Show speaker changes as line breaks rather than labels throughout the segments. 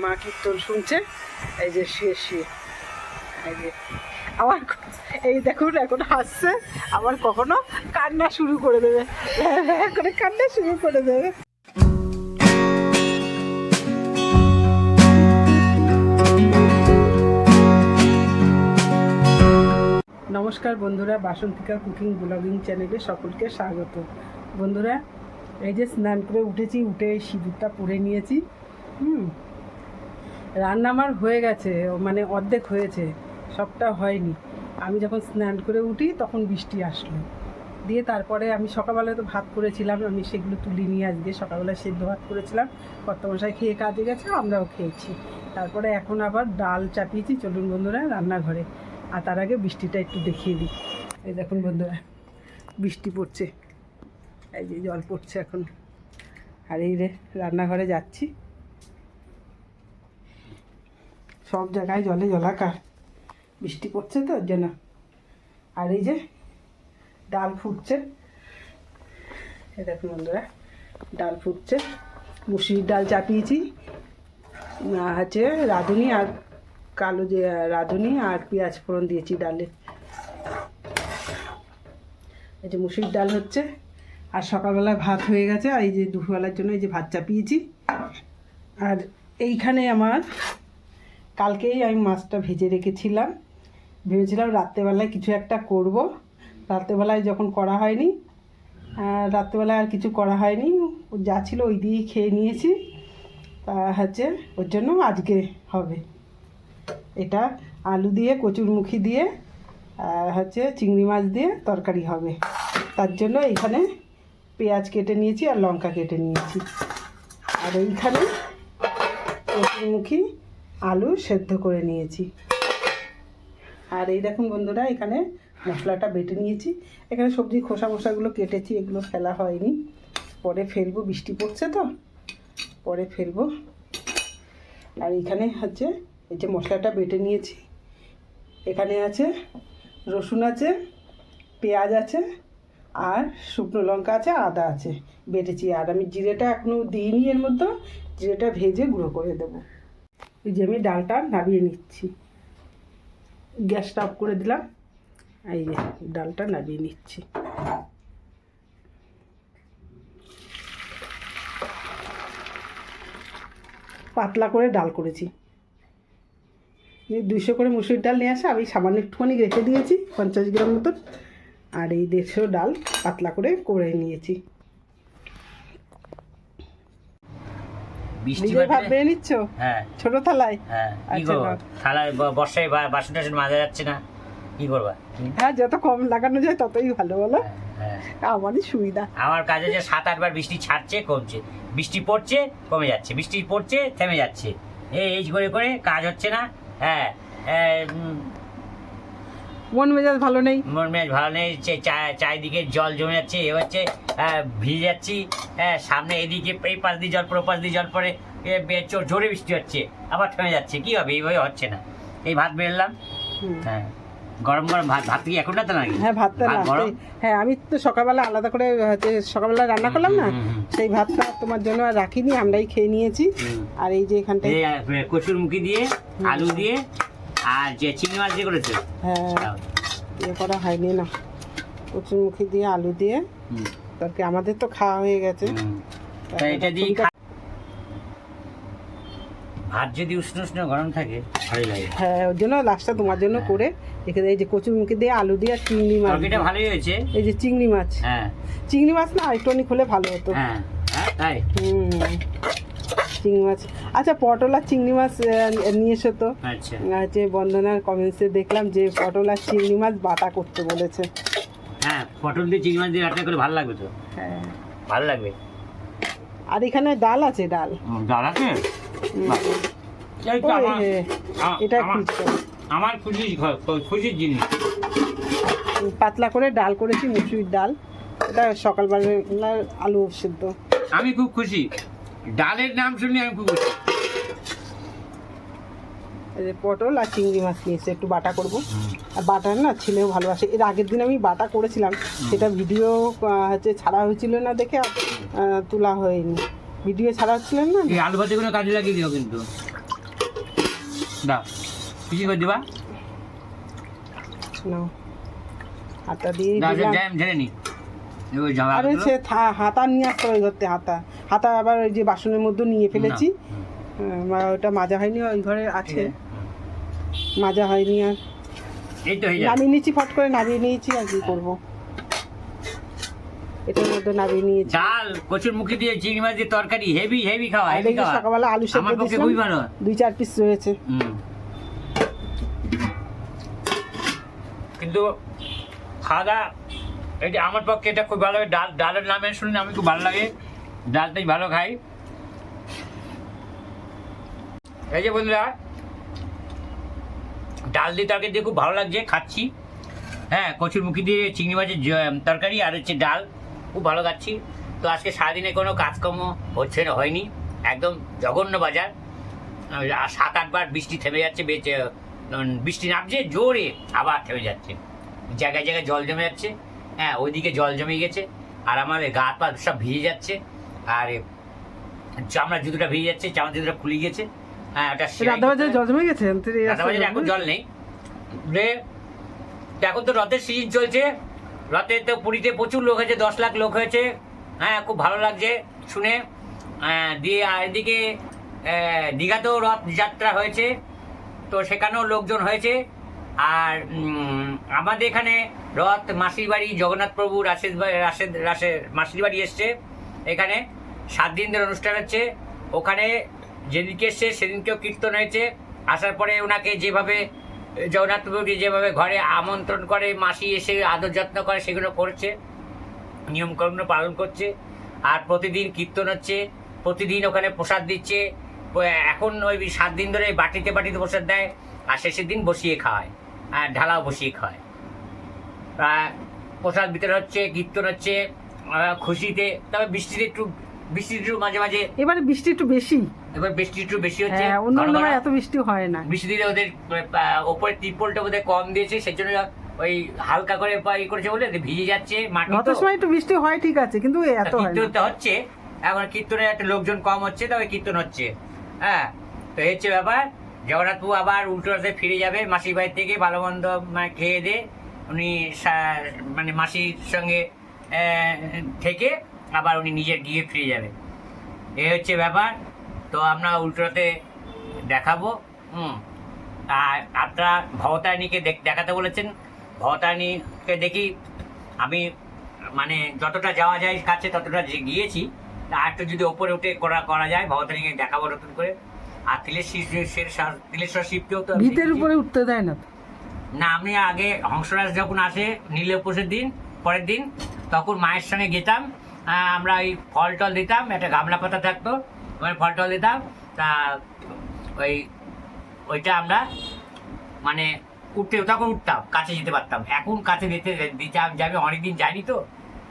মা কীর্তন শুনছে, এই যে শুয়ে শুয়ে। এই যে আমার এই দেখুন এখন হাসছে, আবার কখনো কান্না শুরু করে দেবে, করে কান্না শুরু করে দেবে। নমস্কার বন্ধুরা, বাসন্তিকা কুকিং ব্লগিং চ্যানেলে সকলকে স্বাগত। বন্ধুরা, এই যে স্নান করে উঠেছি, উঠে সিঁদুরটা পরে নিয়েছি। রান্না আমার হয়ে গেছে, মানে অর্ধেক হয়েছে, সবটা হয়নি। আমি যখন স্নান করে উঠি তখন বৃষ্টি আসলো, দিয়ে তারপরে আমি সকালবেলায় তো ভাত করেছিলাম, আমি সেগুলো তুলে নিয়ে আজকে সকালবেলায় সেদ্ধ ভাত করেছিলাম, কর্তামশাই খেয়ে কাজে গেছে, আমরাও খেয়েছি। তারপরে এখন আবার ডাল চাপিয়েছি। চলুন বন্ধুরা রান্নাঘরে, আর তার আগে বৃষ্টিটা একটু দেখিয়ে দিই। এই দেখুন বন্ধুরা, বৃষ্টি পড়ছে, এই যে জল পড়ছে এখন। আর এই রে রান্নাঘরে যাচ্ছি, সব জায়গায় জলে জলাকার, বৃষ্টি পড়ছে তো ওর জন্য। আর এই যে ডাল ফুটছে, এই দেখুন বন্ধুরা ডাল ফুটছে, মুসুরির ডাল চাপিয়েছি, হচ্ছে রাঁধুনি আর কালো যে রাঁধুনি আর পেঁয়াজ ফোড়ন দিয়েছি ডালে। এই যে মুসুরির ডাল হচ্ছে, আর সকালবেলায় ভাত হয়ে গেছে, আর এই যে দুপুরবেলার জন্য এই যে ভাত চাপিয়েছি। আর এইখানে আমার কালকেই আমি মাছটা ভেজে রেখেছিলাম, ভেবেছিলাম রাত্রেবেলায় কিছু একটা করব, রাত্রেবেলায় যখন করা হয়নি, রাত্রেবেলায় আর কিছু করা হয়নি, যা ছিল ওই দিয়েই খেয়ে নিয়েছি। হচ্ছে ওর জন্য আজকে হবে এটা আলু দিয়ে, কচুরমুখী দিয়ে, হচ্ছে চিংড়ি মাছ দিয়ে তরকারি হবে। তার জন্য এইখানে পেঁয়াজ কেটে নিয়েছি আর লঙ্কা কেটে নিয়েছি, আর এইখানে কচুরমুখী আলু সেদ্ধ করে নিয়েছি। আর এই দেখুন বন্ধুরা, এখানে মশলাটা বেটে নিয়েছি, এখানে সবজি খোসা মোসাগুলো কেটেছি, এগুলো ফেলা হয়নি, পরে ফেলবো, বৃষ্টি পড়ছে তো পরে ফেলবো। আর এখানে হচ্ছে এই যে মশলাটা বেটে নিয়েছি, এখানে আছে রসুন আছে, পেঁয়াজ আছে, আর শুকনো লঙ্কা আছে, আদা আছে, বেটেছি। আর আমি জিরেটা এখনও দিইনি, এর মধ্যে জিরেটা ভেজে গুঁড়ো করে দেবো। এই যে আমি ডালটা নামিয়ে নিচ্ছি, গ্যাসটা অফ করে দিলাম, এই যে ডালটা নামিয়ে নিচ্ছি। পাতলা করে ডাল করেছি, 200 করে মুসুরির ডাল নিয়ে আসে, আমি সামান্য একটুখানি রেখে দিয়েছি 50 গ্রাম মতন, আর এই 150 ডাল পাতলা করে নিয়েছি। ভাত বেড়ে নিচ্ছ? হ্যাঁ, ছোট থালায়।
থালায় বর্ষায় বাসন টাসন মাজা যাচ্ছে না, কি করবা?
হ্যাঁ, যত কম লাগানো যায় ততই ভালো, বলো? আমারই সুবিধা।
আমার কাজ হচ্ছে 7-8 বার বৃষ্টি ছাড়ছে, কমছে, বৃষ্টি পড়ছে, কমে যাচ্ছে, বৃষ্টি পড়ছে, থেমে যাচ্ছে, এই করে করে কাজ হচ্ছে না। হ্যাঁ,
মন মেজাজ ভালো নেই,
চারিদিকে জল জমে যাচ্ছে, এ হচ্ছে ভিজে যাচ্ছি। সামনে এদিকে এই পাশ দিয়ে জল পড়ে, পাশ দিয়ে জল পড়ে, জোরে বৃষ্টি হচ্ছে, আবার থেমে যাচ্ছে, কি হবে? এইভাবে হচ্ছে না। এই ভাত বেরলাম, হ্যাঁ, গরম গরম ভাত কি এখন না তো নাকি?
হ্যাঁ, ভাতটা গরম। হ্যাঁ, আমি তো সকালবেলা আলাদা করে সকালবেলা রান্না করলাম না, সেই ভাতটা তোমার জন্য আর রাখিনি, আমরাই খেয়ে নিয়েছি। আর এই যে এখানটায়
কচুরমুখী দিয়ে, আলু দিয়ে, আর যে চিংড়ি মাছ দিয়ে করেছে,
হ্যাঁ, ইয়ে করা হয়নি না, কচুরমুখী দিয়ে আলু দিয়ে তরকারি। আমাদের তো খাওয়া হয়ে গেছে,
এটা দিয়ে ভাত যদি উষ্ণ উষ্ণ গরম থাকে ভালোই লাগে।
হ্যাঁ, ওর জন্য লাস্টটা তোমার জন্য করে রেখে দেয়। এই যে কচুরমুখী দিয়ে আলু দিয়ে, আর চিংড়ি মাছ,
এটা ভালোই হয়েছে।
এই যে চিংড়ি মাছ, হ্যাঁ, চিংড়ি মাছ না একটু অনেক হলে ভালো হতো।
হ্যাঁ, তাই
চিংড়ি মাছ। আচ্ছা, পটল আর চিংড়ি মাছ নিয়ে এসো তো।
আচ্ছা,
যে বন্দনার কমেন্টসে দেখলাম যে পটল আর চিংড়ি মাছ বাটা করতে বলেছে।
হ্যাঁ, পটল দিয়ে চিংড়ি মাছ দিয়ে রান্না করে ভালো লাগবে তো।
হ্যাঁ,
ভালো লাগবে।
আর এখানে ডাল আছে, ডাল
আছে,
এটা
আমার খুশির জিনিস।
পাতলা করে ডাল করেছি, মুসুরির ডাল, এটা সকালবেলা আলু সেদ্ধ।
আমি খুব খুশি, ডালের নাম শুনে আমি খুব খুশি।
পটল আর চিংড়ি মাছ নিয়েছে, একটু বাটা করবো। আর বাটা না ছেলেও ভালোবাসে, এর আগের দিন আমি বাটা করেছিলাম, সেটা ভিডিও হচ্ছে ছাড়া হয়েছিল না দেখে তোলা হয়নি, ভিডিও ছাড়া হচ্ছিল না।
আলু ভাতে কোনো কাজে লাগিয়ে দিও কিন্তু। দাও কি করে দিবা
নাও হাতা দিয়ে
দাও
দিলাম।
জ্যাম ঝেড়ে নি ওই জামা
আরে সে হাতা নিয়ে আসতে হবে ধরতে, হাতা আবার ওই যে বাসনের মধ্যে নিয়ে ফেলেছি। ওটা মাজা হয়নি, ওই ঘরে আছে, মাজা হয়নি। আর
এই তো হয়ে যাবে
নামিয়ে নিয়েছি, ফট করে নামিয়ে নিয়েছি। আর কি করবো, এটার মধ্যে নামিয়ে নিয়েছি।
ডাল কচুর মুখি দিয়ে চিংড়ি মাছ দিয়ে তরকারি হেভি হেভি খাওয়া
আর
হেভি
এই যে
খাওয়া
সকালবেলা আলু সেদ্ধ
আমার পক্ষে
দিয়েছিলাম,
খুবই ভালো
2-4 পিস রয়েছে।
কিন্তু খাওয়া দাওয়া এটা আমার পক্ষে এটা খুব ভালো লাগে। ডালের নামে শুনে আমি খুব ভালো লাগে, ডালটাই ভালো খাই। এই যে বন্ধুরা ডাল দিয়ে তরকারি দিয়ে খুব ভালো লাগছে, খাচ্ছি। হ্যাঁ, কচুর মুখি দিয়ে চিংড়ি মাছের তরকারি আর হচ্ছে ডাল, খুব ভালো খাচ্ছি। তো আজকে সারাদিনে কোনো কাজকর্ম হয়নি, একদম জঘন্য বাজার। 7-8 বার বৃষ্টি থেমে যাচ্ছে, বৃষ্টি নামছে জোরে, আবার থেমে যাচ্ছে, জায়গায় জায়গায় জল জমে যাচ্ছে। হ্যাঁ, ওইদিকে জল জমে গেছে, আর আমার গা পা সব ভিজে যাচ্ছে, আর চামড়া জুতোটা ভিজে যাচ্ছে, চামড়া জুতোটা খুলে গেছে। হ্যাঁ, ওটা
রাধাবাজারে জল জমে গেছে।
রাধাবাজারে এখন জল নেই রে। এখন তো রথের সিজন চলছে, রথে তো পুরীতে প্রচুর লোক হয়েছে, 10 লাখ লোক হয়েছে। হ্যাঁ, খুব ভালো লাগছে শুনে। দিয়ে আর এদিকে দীঘাতেও রথ যাত্রা হয়েছে, তো সেখানেও লোকজন হয়েছে। আর আমাদের এখানে রথ মাসির বাড়ি জগন্নাথ প্রভু রাশেদ মাসির বাড়ি এসছে, এখানে 7 দিন ধরে অনুষ্ঠান হচ্ছে। ওখানে যেদিনকে এসছে সেদিনকেও কীর্তন হয়েছে। আসার পরে ওনাকে যেভাবে জগন্নাথ প্রভুকে যেভাবে ঘরে আমন্ত্রণ করে, মাসি এসে আদর যত্ন করে, সেগুলো করছে, নিয়মকর্ম পালন করছে। আর প্রতিদিন কীর্তন হচ্ছে, প্রতিদিন ওখানে প্রসাদ দিচ্ছে। এখন ওই 7 দিন ধরে বাটিতে বাটিতে প্রসাদ দেয়, আর শেষের দিন বসিয়ে খাওয়ায়, আর ঢালাও বসিয়ে খাওয়ায়। প্রসাদ বিতরণ হচ্ছে, কীর্তন হচ্ছে, খুশিতে। তবে বৃষ্টিতে একটু মাঝে মাঝে,
এবারে বৃষ্টি একটু বেশি,
এবার বৃষ্টি একটু বেশি হচ্ছে।
অন্য এত বৃষ্টি হয় না।
বৃষ্টি দিলে ওদের ওপরে ত্রিপলটা বোধহয় কম দিয়েছে, সেই জন্য ওই হালকা করে করেছে বলে ভিজে যাচ্ছে মাটি।
রথের সময় একটু বৃষ্টি হয় ঠিক আছে, কিন্তু এত হয় না।
কীর্তন হচ্ছে এখন, কীর্তনের একটা লোকজন কম হচ্ছে, তবে কীর্তন হচ্ছে। হ্যাঁ, তো এই হচ্ছে ব্যাপার। জগন্নাথ প্রভু আবার উল্টো রথে ফিরে যাবে মাসির বাড়ি থেকে, ভালো মন্দ মানে খেয়ে দিয়ে উনি মানে মাসির সঙ্গে থেকে আবার উনি নিজের গিয়ে ফিরে যাবে, এই হচ্ছে ব্যাপার। তো আমরা উল্টো রথে দেখাবো। আর আপনারা ভবতারিণীকে দেখাতে বলেছেন, ভবতারিণীকে দেখি আমি মানে যতটা যাওয়া যায় কাছে ততটা গিয়েছি। আর একটু যদি ওপরে উঠে করা যায়, ভবতারিণীকে দেখাবো নতুন করে। আর তিলেশ্বর শিবকেও তো
ভিতের উপরে উঠতে দেয় না
না। আমি আগে হংসরাজ যখন আসে নীলপোষের দিন, পরের দিন, তখন মায়ের সঙ্গে যেতাম। আমরা ওই ফল টল দিতাম, একটা গামলা পাতা থাকতো, ওই ফল টল দিতাম। তা ওইটা আমরা মানে তখন উঠতাম, কাছে যেতে পারতাম। এখন কাছে দিতে যাবে, অনেকদিন যাইনি তো,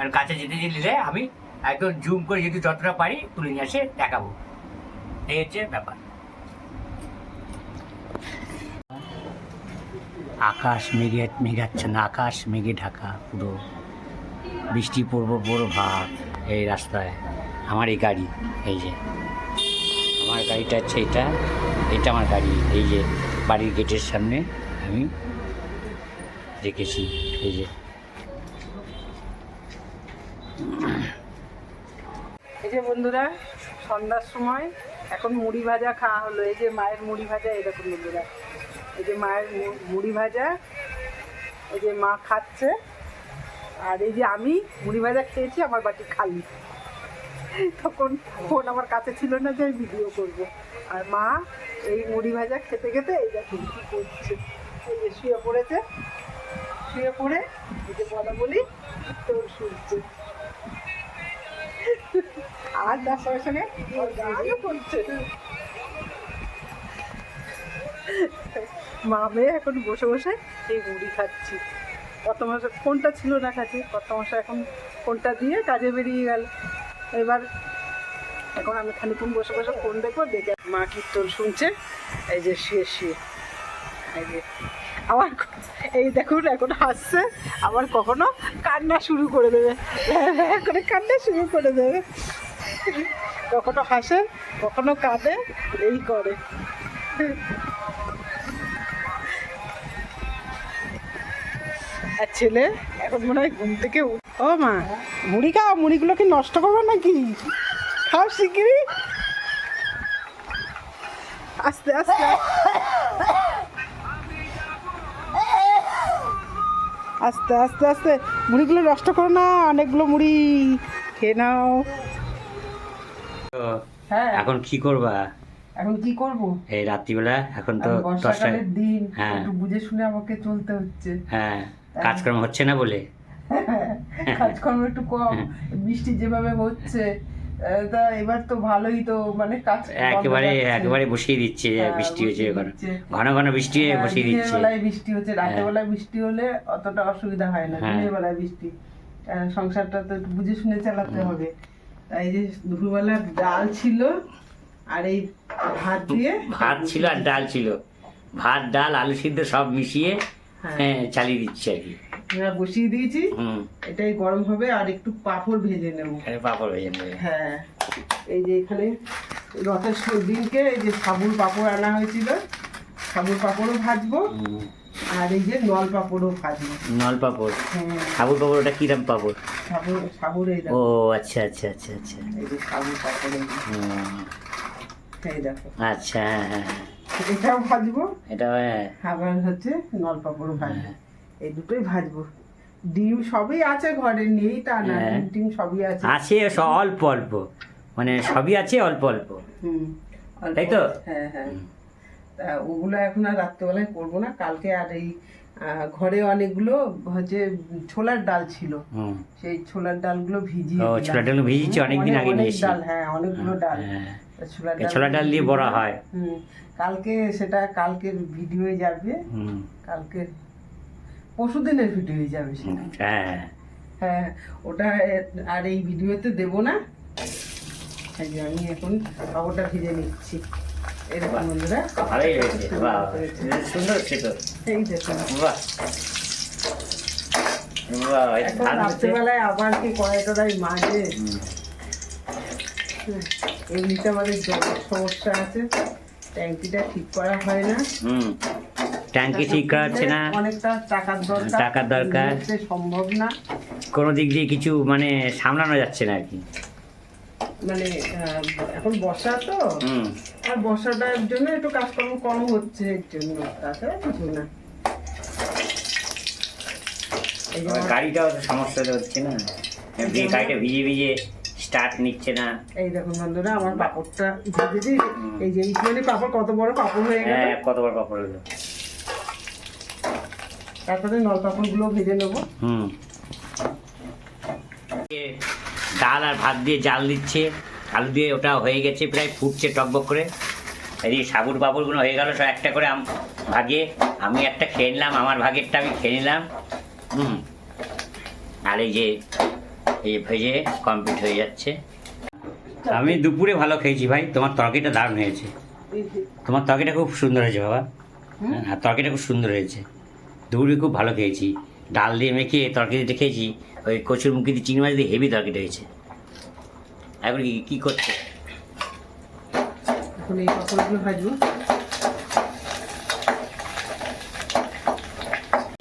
আর কাছে যেতে দিলে আমি একদম জুম করে যদি যতটা পারি তুলে নিয়ে আসে দেখাবো, এই হচ্ছে ব্যাপার। আকাশ মেঘাচ্ছন্ন, আকাশ মেঘে ঢাকা, পুরো বৃষ্টি পড়বো পুরো ভাব এই রাস্তায়। আমার এই গাড়ি, এই যে আমার গাড়িটা হচ্ছে এটা আমার গাড়ি। এই যে বাড়ির গেটের সামনে আমি রেখেছি, এই যে।
এই যে বন্ধুরা, সন্ধ্যার সময় এখন মুড়ি ভাজা খাওয়া হলো। এই যে মায়ের মুড়ি ভাজা, এই দেখুন বন্ধুরা, এই যে মায়ের মুড়ি ভাজা, এই যে মা খাচ্ছে। আর এই যে আমি মুড়ি ভাজা খেয়েছি, আমার বাটি খালি। তখন ফোন আমার কাছে ছিল না যে আমি ভিডিও করব। আর মা এই মুড়ি ভাজা খেতে খেতে এই দেখুন কী করছে, এই যে শুয়ে পড়েছে, শুয়ে পড়ে এই যে বলি তোর শুনছে। আর তার সঙ্গে সঙ্গে গানও করছে। মা মেয়ে এখন বসে বসে এই মুড়ি খাচ্ছি। কত মাসে ফোনটা ছিল না কাছে, কত মাসে এখন ফোনটা দিয়ে কাজে বেরিয়ে গেল। এবার এখন আমি খানিক্ষণ বসে বসে ফোন দেখবো, দেখে মা কীর্তন শুনছে, এই যে শুয়ে। এই যে আবার এই দেখুন এখন হাসছে, আবার কখনো কান্না শুরু করে দেবে, করে কান্না শুরু করে দেবে। কখনো হাসে, কখনো কাঁদে, এই করে। আর ছেলে এখন মনে হয় ঘুম থেকে ও মা মুড়ি খাও, মুড়িগুলো কি নষ্ট করবো নাকি? খাও শিগগিরি, আস্তে আস্তে আস্তে আস্তে আস্তে, মুড়িগুলো নষ্ট করো না, অনেকগুলো মুড়ি খেয়ে নাও।
তো
হ্যাঁ
এখন কি করবা
এখন কি করব?
এই রাত্রিবেলা? এখন তো
এখন
10টা।
বর্ষাকালের দিন,
হ্যাঁ।
একটু বুঝে শুনে আমাকে চলতে হচ্ছে।
হ্যাঁ, কাজকর্ম হচ্ছে না বলে।
কাজকর্ম একটু কম, বৃষ্টি যেভাবে হচ্ছে তা এবার তো ভালোই তো মানে কাজ বন্ধ
একেবারে
যাচ্ছে।
একেবারে বসিয়ে দিচ্ছে,
হ্যাঁ,
বৃষ্টি হচ্ছে,
বসিয়ে
ঘন
দিচ্ছে।
ঘন ঘন বৃষ্টি হয়ে
হ্যাঁ,
বসিয়ে
দিনের
দিচ্ছে।
বেলায় বৃষ্টি হচ্ছে, রাতের
হ্যাঁ।
বেলায় বৃষ্টি হলে অতটা অসুবিধা হয় না,
হ্যাঁ।
দিনের বেলায় বৃষ্টি সংসারটা তো একটু বুঝে শুনে চালাতে হবে। তাই যে দুপুরবেলা ডাল ছিল আর এই ভাত দিয়ে
ভাত ছিল আর ডাল ছিল, ভাত ডাল আলু সিদ্ধ সব মিশিয়ে
হ্যাঁ।
চালিয়ে দিচ্ছি আর কি।
বসিয়ে দিয়েছি,
হুম,
এটাই গরম হবে আর একটু পাঁপড় ভেজে নেবো।
পাপড় ভেজে নেবে।
হ্যাঁ, এই যে এখানে রথের দিনকে এই যে সাবুর পাঁপড় আনা হয়েছিল, সাবুর পাঁপড়ও ভাজবো
হুম,
আর এই যে নল পাঁপড়ও ভাজবো।
নল পাপড়,
হ্যাঁ,
সাবুর পাপড়, ওটা কিরম পাপড়?
সাবুর এই
ও
দেখো,
আচ্ছা আচ্ছা আচ্ছা আচ্ছা।
এই যে সাবুর পাঁপড় এই যে,
হুম,
এই দেখো
আচ্ছা, হ্যাঁ হ্যাঁ হ্যাঁ।
এটাও ভাজবো,
এটা
আবার হচ্ছে নল পাঁপড়ও ভাজবো, এই দুটোই ভাজবো। ডিম সবই আছে ঘরে, নেই তা না,
হ্যাঁ।
ডিম টিম সবই আছে।
আছে অল্প অল্প, মানে সবই আছে অল্প অল্প।
হুম, অল্প-
তাই তো?
হ্যাঁ হ্যাঁ। তা ওগুলো এখন আর রাত্রেবেলায় করবো না, কালকে আর এই ঘরে অনেকগুলো হচ্ছে ছোলার ডাল ছিল,
হুম,
সেই ছোলার ডালগুলো ভিজিয়ে
ও
দিলাম।
ছোলার ডাল ভিজিয়েছি অনেকদিন আগে
অনেক
নিয়ে এসেছি।
ডাল, হ্যাঁ অনেকগুলো ডাল।
হ্যাঁ,
তা ছোলার
এই ছোলার ডাল দিয়ে বড়া
ভিজিয়ে
হয়।
হুম, কালকে সেটা কালকের ভিডিও যাবে,
হুম,
কালকে পরশুদিনের ভিডিও যাবে সেটা।
হ্যাঁ,
হ্যাঁ, ওটা আর এই ভিডিওতে দেবো না। এই যে আমি এখন খবরটা ভিজে নিচ্ছি, এরকম বন্ধুরা।
ভালোই হয়েছে, বাহ, সুন্দর হচ্ছে তো।
এই দেখুন,
বাহ, বাহ, এই
এখন
ধান হচ্ছে।
রাত্রেবেলায় আবার কি কড়াই মাঝে।
হুম,
এমনিতে আমাদের জলের সমস্যা আছে, ট্যাঙ্কিটা ঠিক করা হয় না।
হুম, ট্যাঙ্কি ঠিক করা হচ্ছে না,
অনেকটা টাকার দরকার,
টাকার দরকার।
এমনিতে সম্ভব না।
কোনো দিক দিয়ে কিছু মানে সামলানো যাচ্ছে না আর কি।
মানে এখন বর্ষা তো,
হুম,
আর বর্ষাটার জন্য একটু কাজকর্ম কম হচ্ছে, এর জন্য, তাছাড়া কিছু না। এই যে আমার-
গাড়িটাও তো সমস্যা হচ্ছে না, গাড়িটা ভিজে ভিজে স্টার্ট নিচ্ছে না।
এই দেখুন বন্ধুরা, আমার পাঁপড়টা ভেজে দিই। এই যে ইসমাইলি পাঁপড়, কত বড় পাঁপড় হয়ে গেল।
হ্যাঁ, কতবার পাপড় হলো।
তারপরে নল পাঁপড়গুলো ভেজে নেবো।
হুম, ডাল আর ভাত দিয়ে জাল দিচ্ছে, আলু দিয়ে ওটা হয়ে গেছে, প্রায় ফুটছে টকবক করে। এই সাবুর পাপড়গুলো হয়ে গেল সব একটা করে ভাগে, আমি একটা খেয়ে নিলাম, আমার ভাগেরটা আমি খেয়ে নিলাম। হুম, আর এই যে এই ভেজে কমপ্লিট হয়ে যাচ্ছে। আমি দুপুরে ভালো খেয়েছি ভাই, তোমার তরকারিটা দারুণ হয়েছে, তোমার তরকারিটা খুব সুন্দর হয়েছে বাবা। হ্যাঁ, তরকারিটা খুব সুন্দর হয়েছে, দুপুরে খুব ভালো খেয়েছি, ডাল দিয়ে মেখে তরকারি দিয়ে খেয়েছি, ওই কচুর মুখি দিয়ে চিংড়ি মাছ দিয়ে হেভি তরকারিটা হয়েছে। এখন কী করছে?
এখন এই পাঁপড়গুলো ভাজবো।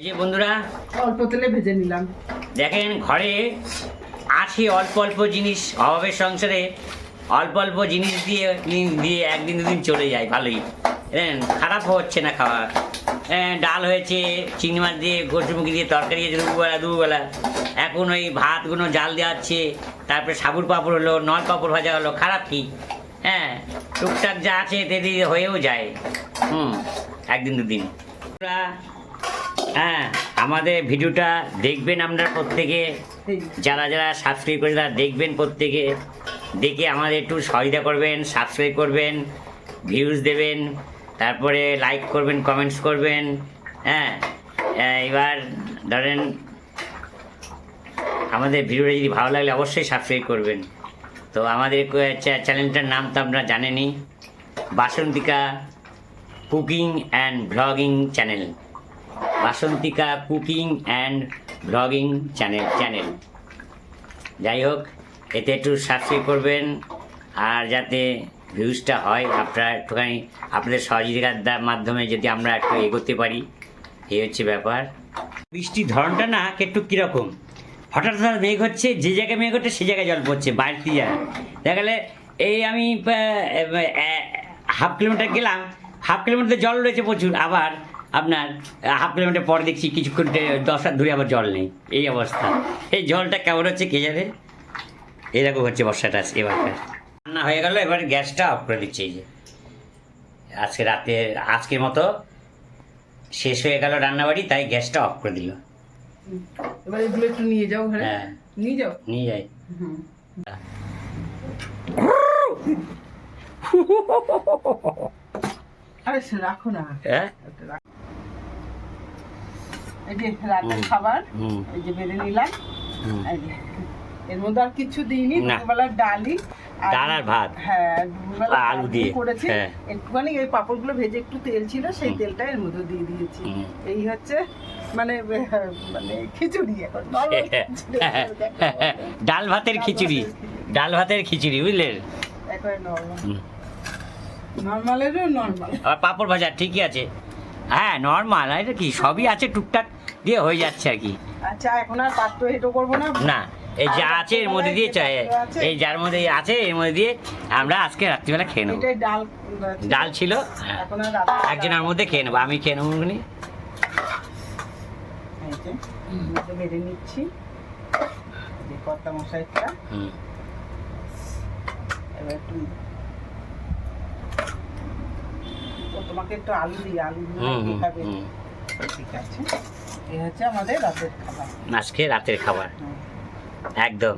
এই যে বন্ধুরা
অল্প তেলে ভেজে নিলাম।
দেখেন, ঘরে আছে অল্প অল্প জিনিস, অভাবের সংসারে অল্প অল্প জিনিস দিয়ে দিয়ে একদিন দুদিন চলে যায় ভালোই, খারাপ হচ্ছে না খাওয়া। ডাল হয়েছে, চিংড়ি মাছ দিয়ে কচুরমুখী দিয়ে তরকারি হয়েছে দুপুরবেলা। এখন ওই ভাতগুলো জাল দেওয়া হচ্ছে, তারপরে সাবুর পাঁপড় হলো, নল পাঁপড় ভাজা হলো, খারাপ কি? হ্যাঁ, টুকটাক যা আছে তেদি হয়েও যায়। হুম, একদিন দুদিন। হ্যাঁ, আমাদের ভিডিওটা দেখবেন আপনারা প্রত্যেকে,
এই
যারা যারা সাবস্ক্রাইব করে তারা দেখবেন, প্রত্যেকে দেখে আমাদের একটু সহায়তা করবেন, সাবস্ক্রাইব করবেন, ভিউজ দেবেন, তারপরে লাইক করবেন, কমেন্টস করবেন। হ্যাঁ, এবার ধরেন আমাদের ভিডিওটা যদি ভালো লাগলে অবশ্যই সাবস্ক্রাইব করবেন। তো আমাদের চ্যানেলটার নাম তো আপনারা জানেনই, Basantika cooking and blogging channel, Basantika cooking and blogging channel. যাই হোক, এতে একটু সাবস্ক্রাইব করবেন, আর যাতে ভিউজটা হয়, আপনারা একটুখানি আপনাদের সহযোগিতার মাধ্যমে যদি আমরা একটু এগোতে পারি, এই হচ্ছে ব্যাপার। বৃষ্টির ধরনটা না একটু কিরকম, হঠাৎ হঠাৎ মেঘ হচ্ছে, যে জায়গায় মেঘ হচ্ছে সে জায়গায় জল পড়ছে, বাড়তি যায়। দেখা গেলে এই আমি হাফ কিলোমিটার গেলাম, হাফ কিলোমিটার জল রয়েছে প্রচুর, আবার আপনার হাফ কিলোমিটার পরে দেখছি কিছুক্ষণ 10 হাত দূরে আবার জল নেই, এই অবস্থা। এই জলটা কেমন হচ্ছে কে জানে। এরকম হচ্ছে বর্ষাটা এবারকার। রান্না হয়ে গেল, এবার গ্যাসটা অফ করে দিচ্ছে। এই যে আজকে রাতে আজকের মতো শেষ হয়ে গেল রান্নাবাড়ি, তাই গ্যাসটা অফ করে দিল।
এবার এগুলো একটু নিয়ে যাও ঘরে।
হ্যাঁ
নিয়ে যাও।
নিয়ে যাই।
আরে সে রাখো না।
হ্যাঁ
এই যে রাতের খাবার, এই যে বেড়ে নিলাম। এই যে এর মধ্যে আর কিছু দিইনি,
না।
দুপুরবেলার ডালি
ডাল আর ভাত।
হ্যাঁ, দুপুরবেলা
আলু দিয়ে
করেছি।
হ্যাঁ।
একটুখানি এই পাঁপড়গুলো ভেজে একটু তেল ছিল, সেই তেলটা এর মধ্যে দিয়ে দিয়েছি। এই হচ্ছে মানে মানে খিচুড়ি এখন normal খিচুড়ি।
ডাল ভাতের খিচুড়ি, ডাল ভাতের খিচুড়ি বুঝলেন।
একবারে নরমাল, নরমালেরও নরমাল।
আবার পাঁপড় ভাজা ঠিকই আছে। হ্যাঁ নর্মাল, এটা কি সবই আছে, টুকটাক দিয়ে হয়ে যাচ্ছে আর কি।
আচ্ছা, এখন আর পাত্র হেঁটো করবো না।
না, এই যা আছে এর মধ্যে দিয়ে এই যার মধ্যে আছে এর মধ্যে দিয়ে আমরা আজকে রাত্রিবেলা খেয়ে নেবো।
এটাই ডাল,
ডাল ছিল, হ্যাঁ,
এখন আর রাতে
একজনের মধ্যে খেয়ে নেবো, আমি খেয়ে নেবো।
এই যে মধ্যে বেড়ে নিচ্ছি, এই যে কর্তা মশাইটা। এবার একটু তোমাকে একটু আলু দিই, আলু দিয়ে খাবে। ঠিক আছে, এই হচ্ছে আমাদের রাতের খাবার,
আজকে রাতের খাবার একদম।